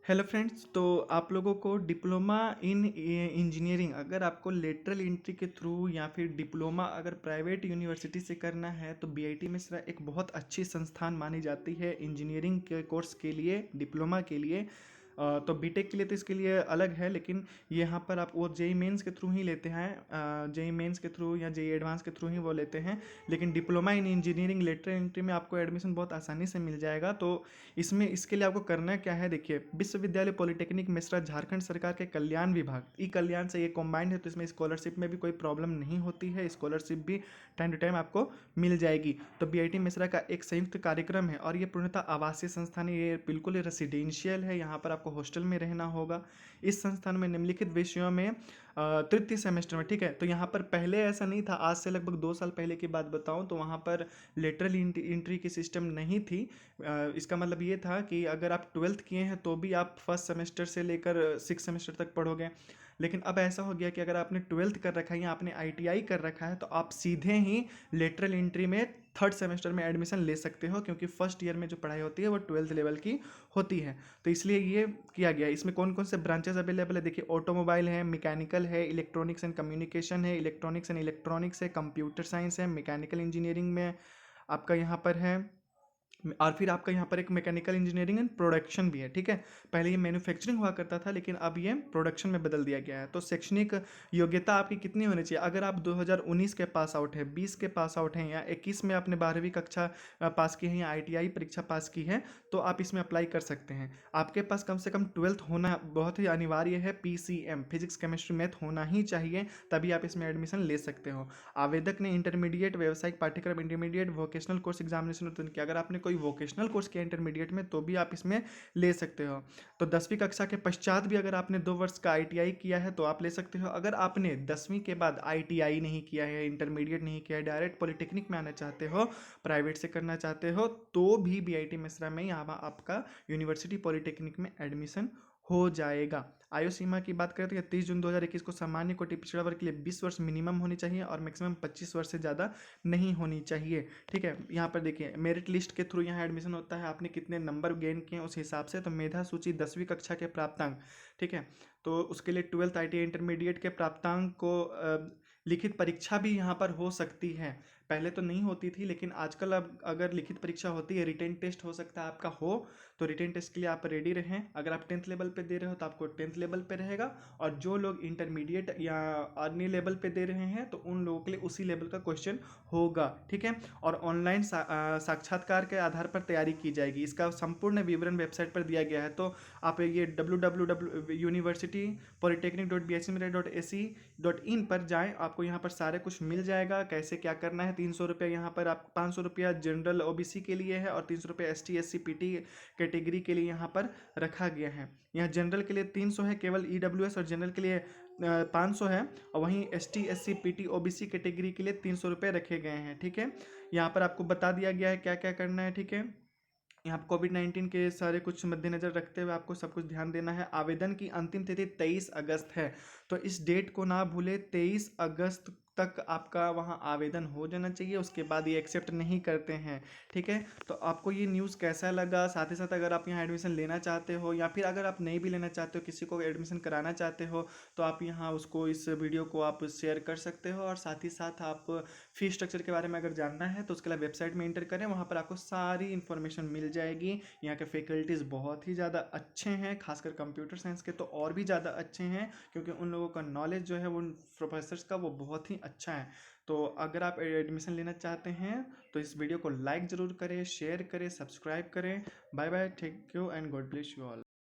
Hello friends. तो आप लोगों को डिप्लोमा इन इंजीनियरिंग अगर आपको लेटरल एंट्री के थ्रू या फिर डिप्लोमा अगर प्राइवेट यूनिवर्सिटी से करना है तो बीआईटी मिश्रा एक बहुत अच्छी संस्थान मानी जाती है इंजीनियरिंग के कोर्स के लिए, डिप्लोमा के लिए। तो बीटेक के लिए तो इसके लिए अलग है, लेकिन यहाँ पर आप वो जेई मेंस के थ्रू ही लेते हैं, जेई मेंस के थ्रू या जेई एडवांस के थ्रू ही वो लेते हैं। लेकिन diploma in engineering lateral entry में आपको एडमिशन बहुत आसानी से मिल जाएगा। तो इसमें इसके लिए आपको करना क्या है, देखिए, विश्वविद्यालय पॉलिटेक्निक मिश्रा झारखंड सरकार के कल्याण विभाग ई कल्याण से ये कॉम्बाइंड है, तो इसमें स्कॉलरशिप में भी कोई प्रॉब्लम नहीं होती है, स्कॉलरशिप भी टाइम टू टाइम आपको मिल जाएगी। तो बीआईटी मिश्रा का एक संयुक्त कार्यक्रम है और ये पूर्णतः आवासीय संस्थान है, ये बिल्कुल रेसिडेंशियल है, यहाँ पर आपको हॉस्टल में रहना होगा। इस संस्थान में निम्नलिखित विषयों में तृतीय सेमेस्टर में, ठीक है, तो यहाँ पर पहले ऐसा नहीं था, आज से लगभग 2 साल पहले की बात बताऊँ तो वहाँ पर लेटरल एंट्री की सिस्टम नहीं थी। इसका मतलब ये था कि अगर आप ट्वेल्थ किए हैं तो भी आप फर्स्ट सेमेस्टर से लेकर सिक्स सेमेस्टर तक पढ़ोगे। लेकिन अब ऐसा हो गया कि अगर आपने ट्वेल्थ कर रखा है या आपने आईटीआई कर रखा है तो आप सीधे ही लेटरल एंट्री में थर्ड सेमेस्टर में एडमिशन ले सकते हो, क्योंकि फर्स्ट ईयर में जो पढ़ाई होती है वो ट्वेल्थ लेवल की होती है। तो इसलिए ये किया गया। इसमें कौन कौन से ब्रांचेस अवेलेबल है, देखिए, ऑटोमोबाइल है, मैकेनिकल है, इलेक्ट्रॉनिक्स एंड कम्युनिकेशन है, इलेक्ट्रॉनिक्स एंड इलेक्ट्रॉनिक्स है, कंप्यूटर साइंस है, मैकेनिकल इंजीनियरिंग में आपका यहाँ पर है, और फिर आपका यहाँ पर एक मैकेनिकल इंजीनियरिंग एंड प्रोडक्शन भी है, ठीक है। पहले ये मैन्युफैक्चरिंग हुआ करता था, लेकिन अब ये प्रोडक्शन में बदल दिया गया है। तो शैक्षणिक योग्यता आपकी कितनी होनी चाहिए, अगर आप 2019 के पास आउट है, 20 के पास आउट हैं या 21 में आपने 12वीं कक्षा पास की है या आईटीआई परीक्षा पास की है तो आप इसमें अप्लाई कर सकते हैं। आपके पास कम से कम ट्वेल्थ होना बहुत ही अनिवार्य है, पीसीएम फिजिक्स केमिस्ट्री मैथ होना ही चाहिए, तभी आप इसमें एडमिशन ले सकते हो। आवेदक ने इंटरमीडिएट व्यावसायिक पाठ्यक्रम, इंटरमीडिएट वोकेशनल कोर्स एग्जामिनेशन उत्तीर्ण किया, अगर आपने कोई वोकेशनल कोर्स किया इंटरमीडिएट में तो भी आप इसमें ले सकते हो। तो 10वीं कक्षा के पश्चात भी अगर आपने 2 वर्ष का आईटीआई किया है तो आप ले सकते हो। अगर आपने 10वीं के बाद आईटीआई नहीं किया है, इंटरमीडिएट नहीं किया है, डायरेक्ट पॉलिटेक्निक में आना चाहते हो, प्राइवेट से करना चाहते हो, तो भी बीआईटी मिश्रा में यहाँ आपका यूनिवर्सिटी पॉलिटेक्निक में एडमिशन हो जाएगा। आयु सीमा की बात करें तो 30 जून 2021 को सामान्य कोटि पिछड़ा वर्ग के लिए 20 वर्ष मिनिमम होनी चाहिए और मैक्सिमम 25 वर्ष से ज़्यादा नहीं होनी चाहिए, ठीक है। यहाँ पर देखिए, मेरिट लिस्ट के थ्रू यहाँ एडमिशन होता है, आपने कितने नंबर गेन किए उस हिसाब से। तो मेधा सूची 10वीं कक्षा के प्राप्तांक, ठीक है, तो उसके लिए ट्वेल्थ आईटी इंटरमीडिएट के प्राप्तांक को लिखित परीक्षा भी यहाँ पर हो सकती है। पहले तो नहीं होती थी, लेकिन आजकल अब अगर लिखित परीक्षा होती है, रिटेन टेस्ट हो सकता है आपका हो, तो रिटेन टेस्ट के लिए आप रेडी रहें। अगर आप 10th लेवल पे दे रहे हो तो आपको 10th लेवल पे रहेगा, और जो लोग इंटरमीडिएट या अन्य लेवल पे दे रहे हैं तो उन लोगों के लिए उसी लेवल का क्वेश्चन होगा, ठीक है। और ऑनलाइन साक्षात्कार के आधार पर तैयारी की जाएगी। इसका संपूर्ण विवरण वेबसाइट पर दिया गया है, तो आप ये www.universitypolytechnic.bhmra.ac.in पर जाएं, आपको यहाँ पर सारे कुछ मिल जाएगा, कैसे क्या करना है। 300 रुपये यहाँ पर आप, 500 रुपया जनरल ओबीसी के लिए है और 300 रुपये एसटी एससी पीटी कैटेगरी के लिए यहाँ पर रखा गया है। यहाँ जनरल के लिए 300 है केवल ईडब्ल्यूएस, और जनरल के लिए 500 है, और वहीं ST SC PT OBC category के लिए 300 रुपये रखे गए हैं, ठीक है। यहाँ पर आपको बता दिया गया है क्या क्या करना है, ठीक है। यहाँ कोविड-19 के सारे कुछ मद्देनजर रखते हुए आपको सब कुछ ध्यान देना है। आवेदन की अंतिम तिथि 23 अगस्त है, तो इस डेट को ना भूले, 23 अगस्त तक आपका वहाँ आवेदन हो जाना चाहिए, उसके बाद ये एक्सेप्ट नहीं करते हैं, ठीक है। तो आपको ये न्यूज़ कैसा लगा, साथ ही साथ अगर आप यहाँ एडमिशन लेना चाहते हो या फिर अगर आप नहीं भी लेना चाहते हो, किसी को एडमिशन कराना चाहते हो, तो आप यहाँ उसको, इस वीडियो को आप शेयर कर सकते हो। और साथ ही साथ आप फी स्ट्रक्चर के बारे में अगर जानना है तो उसके लिए वेबसाइट में इंटर करें, वहाँ पर आपको सारी इन्फॉर्मेशन मिल जाएगी। यहाँ के फैकल्टीज़ बहुत ही ज़्यादा अच्छे हैं, खासकर कंप्यूटर साइंस के तो और भी ज़्यादा अच्छे हैं, क्योंकि उन लोगों का नॉलेज जो है वो प्रोफेसर्स का वो बहुत ही अच्छा है। तो अगर आप एडमिशन लेना चाहते हैं तो इस वीडियो को लाइक ज़रूर करें, शेयर करें, सब्सक्राइब करें। Bye bye, thank you and God bless you all.